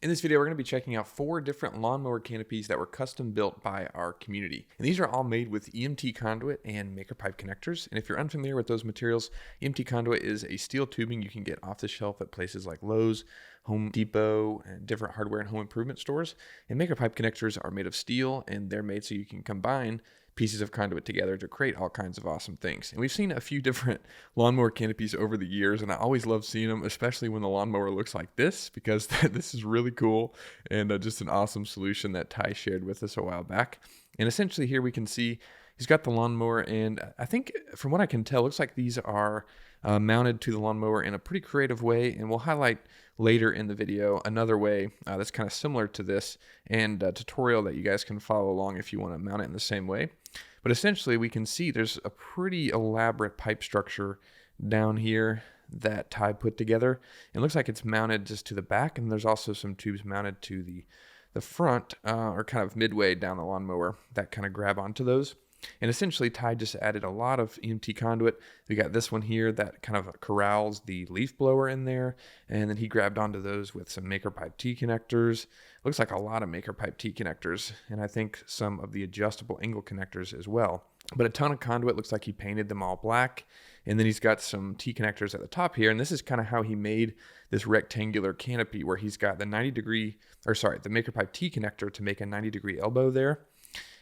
In this video, we're going to be checking out 4 different lawnmower canopies that were custom built by our community. And these are all made with EMT conduit and maker pipe connectors. And if you're unfamiliar with those materials, EMT conduit is a steel tubing you can get off the shelf at places like Lowe's, Home Depot, and different hardware and home improvement stores. And maker pipe connectors are made of steel, and they're made so you can combine pieces of conduit together to create all kinds of awesome things. And we've seen a few different lawnmower canopies over the years, and I always love seeing them, especially when the lawnmower looks like this, because this is really cool and just an awesome solution that Ty shared with us a while back. And essentially here we can see he's got the lawnmower, and I think from what I can tell, looks like these are mounted to the lawnmower in a pretty creative way, and we'll highlight later in the video another way that's kind of similar to this, and a tutorial that you guys can follow along if you want to mount it in the same way. But essentially we can see there's a pretty elaborate pipe structure down here that Ty put together. It looks like it's mounted just to the back, and there's also some tubes mounted to the front or kind of midway down the lawnmower that kind of grab onto those. And essentially Ty just added a lot of EMT conduit. We got this one here that kind of corrals the leaf blower in there, and then he grabbed onto those with some maker pipe T connectors. Looks like a lot of maker pipe T connectors, and I think some of the adjustable angle connectors as well. But a ton of conduit. Looks like he painted them all black, and then he's got some T connectors at the top here, and this is kind of how he made this rectangular canopy, where he's got the the maker pipe T connector to make a 90-degree elbow there.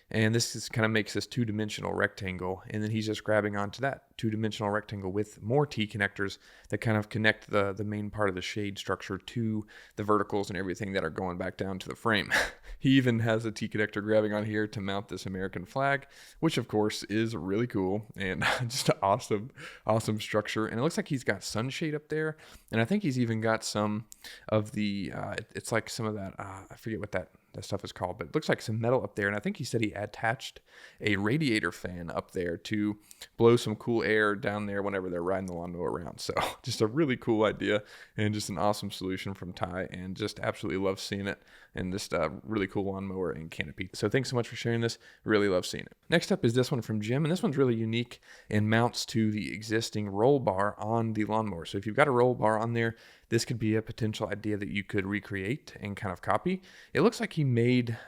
And this is kind of makes this two-dimensional rectangle, and then he's just grabbing onto that two-dimensional rectangle with more T connectors that kind of connect the main part of the shade structure to the verticals and everything that are going back down to the frame. He even has a T connector grabbing on here to mount this American flag, which of course is really cool and just an awesome structure. And it looks like he's got sunshade up there, and I think he's even got some of the it's like some of that I forget what that stuff is called, but it looks like some metal up there. And I think he said he attached a radiator fan up there to blow some cool air down there whenever they're riding the lawnmower around. So just a really cool idea and just an awesome solution from Ty, and just absolutely love seeing it. And just really cool lawnmower and canopy. So thanks so much for sharing this. Really love seeing it. Next up is this one from Jim, and this one's really unique and mounts to the existing roll bar on the lawnmower. So if you've got a roll bar on there, this could be a potential idea that you could recreate and kind of copy. It looks like he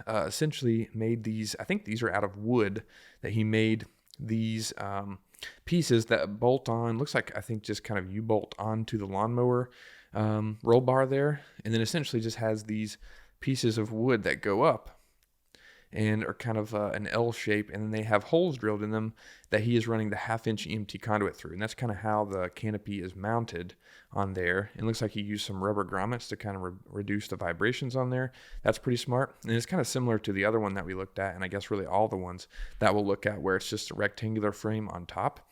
essentially made these, I think these are out of wood, that he made these pieces that bolt on, looks like I think just kind of U-bolt onto the lawnmower roll bar there, and then essentially just has these pieces of wood that go up and are kind of an L shape, and then they have holes drilled in them that he is running the 1/2-inch EMT conduit through, and that's kind of how the canopy is mounted on there. It looks like he used some rubber grommets to kind of reduce the vibrations on there. That's pretty smart, and it's kind of similar to the other one that we looked at, and I guess really all the ones that we'll look at, where it's just a rectangular frame on top.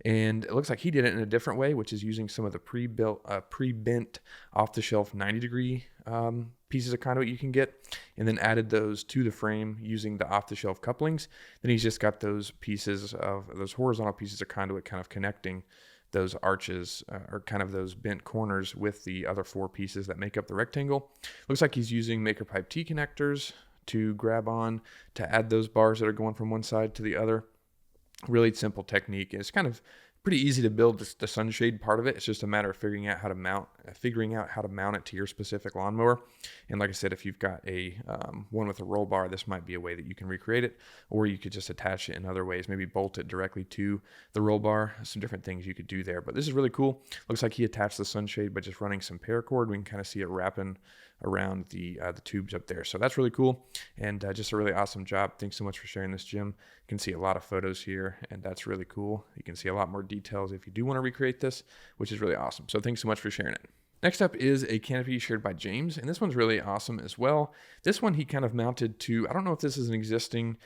And it looks like he did it in a different way, which is using some of the pre-bent off-the-shelf 90-degree pieces of conduit you can get, and then added those to the frame using the off-the-shelf couplings. Then he's just got those horizontal pieces of conduit kind of connecting those arches or kind of those bent corners with the other 4 pieces that make up the rectangle. Looks like he's using maker pipe T connectors to grab on to add those bars that are going from one side to the other. Really simple technique. It's kind of pretty easy to build the sunshade part of it. It's just a matter of figuring out how to mount it to your specific lawnmower. And like I said, if you've got a one with a roll bar, this might be a way that you can recreate it, or you could just attach it in other ways, maybe bolt it directly to the roll bar. Some different things you could do there, but this is really cool. Looks like he attached the sunshade by just running some paracord. We can kind of see it wrapping around the tubes up there. So that's really cool, and just a really awesome job. Thanks so much for sharing this, Jim. You can see a lot of photos here, and that's really cool. You can see a lot more details if you do want to recreate this, which is really awesome. So thanks so much for sharing it. Next up is a canopy shared by James, and this one's really awesome as well. This one he kind of mounted to, I don't know if this is an existing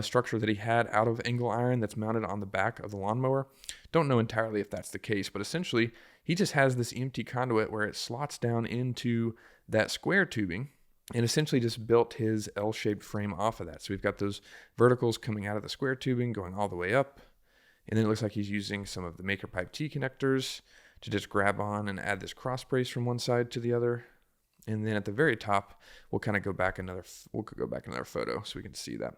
structure that he had out of angle iron that's mounted on the back of the lawnmower. Don't know entirely if that's the case, but essentially he just has this EMT conduit where it slots down into that square tubing, and essentially just built his L-shaped frame off of that. So we've got those verticals coming out of the square tubing going all the way up, and then it looks like he's using some of the maker pipe T connectors to just grab on and add this cross brace from one side to the other. And then at the very top, we'll kind of go back another photo so we can see that.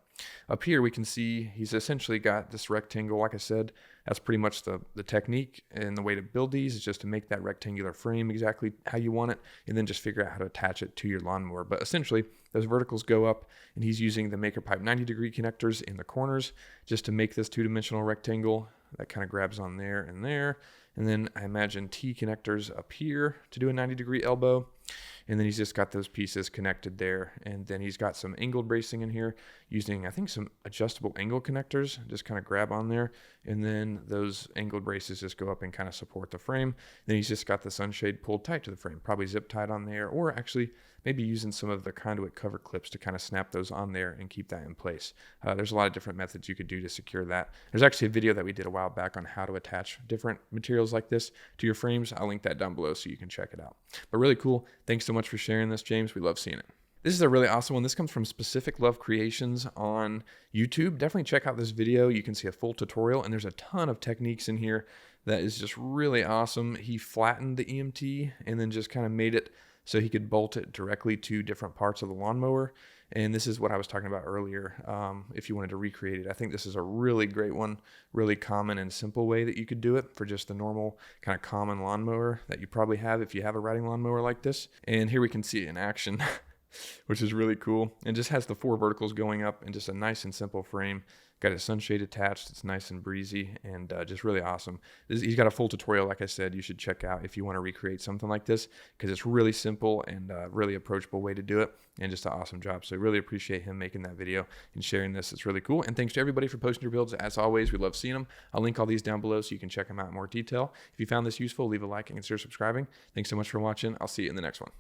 Up here, we can see he's essentially got this rectangle. Like I said, that's pretty much the technique, and the way to build these is just to make that rectangular frame exactly how you want it, and then just figure out how to attach it to your lawnmower. But essentially, those verticals go up, and he's using the MakerPipe 90-degree connectors in the corners just to make this two-dimensional rectangle that kind of grabs on there and there. And then I imagine T connectors up here to do a 90-degree elbow. And then he's just got those pieces connected there. And then he's got some angled bracing in here using, I think, some adjustable angle connectors, just kind of grab on there. And then those angled braces just go up and kind of support the frame. Then he's just got the sunshade pulled tight to the frame, probably zip tied on there, or actually maybe using some of the conduit cover clips to kind of snap those on there and keep that in place. There's a lot of different methods you could do to secure that. There's actually a video that we did a while back on how to attach different materials like this to your frames. I'll link that down below so you can check it out. But really cool. Thanks so much for sharing this, James. We love seeing it. This is a really awesome one. This comes from Specific Love Creations on YouTube. Definitely check out this video. You can see a full tutorial, and there's a ton of techniques in here that is just really awesome. He flattened the EMT and then just kind of made it so he could bolt it directly to different parts of the lawnmower. And this is what I was talking about earlier. If you wanted to recreate it, I think this is a really great one, really common and simple way that you could do it for just the normal kind of common lawnmower that you probably have if you have a riding lawnmower like this. And here we can see it in action, which is really cool. And just has the 4 verticals going up and just a nice and simple frame. Got a sunshade attached. It's nice and breezy and just really awesome. He's got a full tutorial, like I said, you should check out if you want to recreate something like this, because it's really simple and really approachable way to do it, and just an awesome job. So I really appreciate him making that video and sharing this. It's really cool. And thanks to everybody for posting your builds. As always, we love seeing them. I'll link all these down below so you can check them out in more detail. If you found this useful, leave a like and consider subscribing. Thanks so much for watching. I'll see you in the next one.